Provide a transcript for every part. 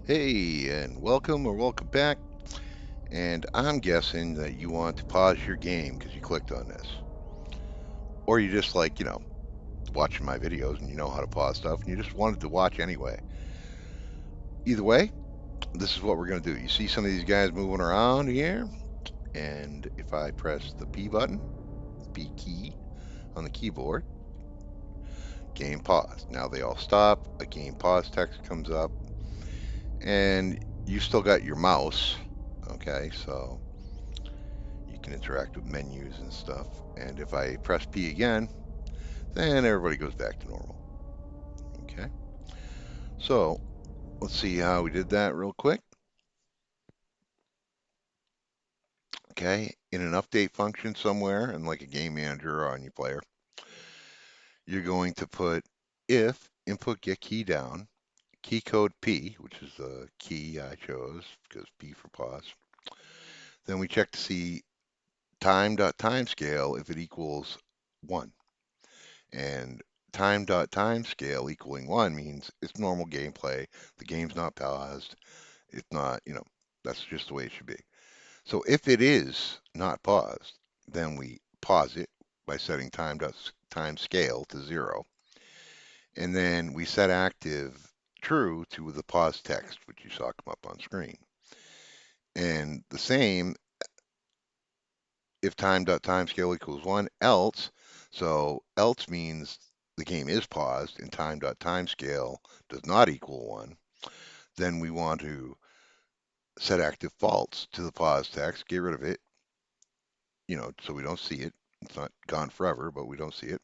Hey, and welcome or welcome back. And I'm guessing that you want to pause your game because you clicked on this. Or you just like, watching my videos and you know how to pause stuff and you just wanted to watch anyway. Either way, this is what we're going to do. You see some of these guys moving around here, and if I press the P button, P key on the keyboard, game pause. Now they all stop, a game pause text comes up, and you still got your mouse. Okay, so you can interact with menus and stuff. And if I press P again, then everybody goes back to normal. Okay, so let's see how we did that real quick. Okay, in an update function somewhere, in like a game manager or on your player, you're going to put if input get key down, key code P, which is the key I chose because P for pause. Then we check to see time.timescale if it equals 1. And time.timescale equaling 1 means it's normal gameplay. The game's not paused. It's not, that's just the way it should be. So if it is not paused, then we pause it by setting time scale to 0. And then we set active true to the pause text, which you saw come up on screen. And the same if time.timescale equals 1, else. So else means the game is paused and time.timescale does not equal 1. Then we want to set active false to the pause text, get rid of it, so we don't see it. It's not gone forever, but we don't see it.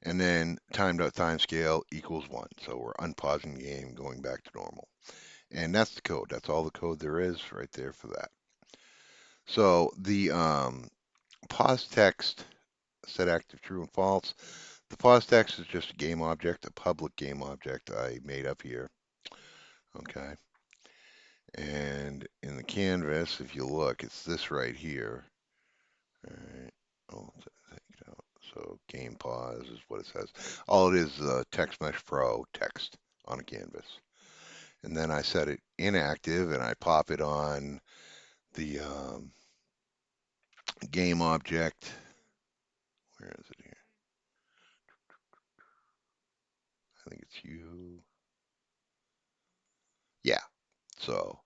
And then time.timescale equals 1. So we're unpausing the game, going back to normal. And that's the code. That's all the code there is right there for that. So the pause text set active true and false. The pause text is just a game object, a public game object I made up here. Okay. And in the canvas, if you look, it's this right here. All right. Oh, take it out. So game pause is what it says. All it is Text Mesh Pro text on a canvas. And then I set it inactive and I pop it on the game object. Where is it here? I think it's you. Yeah. So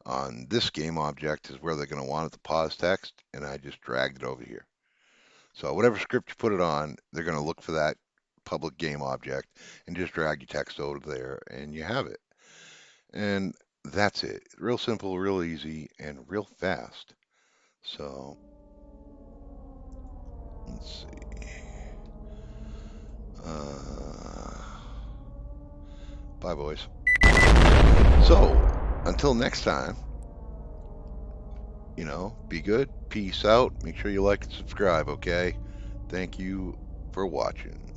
on this game object is where they're going to want it to pause text, and I just dragged it over here. So whatever script you put it on, they're going to look for that public game object and just drag your text over there, and you have it. And that's it. Real simple, real easy, and real fast. So let's see. Bye, boys. So until next time, be good. Peace out. Make sure you like and subscribe, okay? Thank you for watching.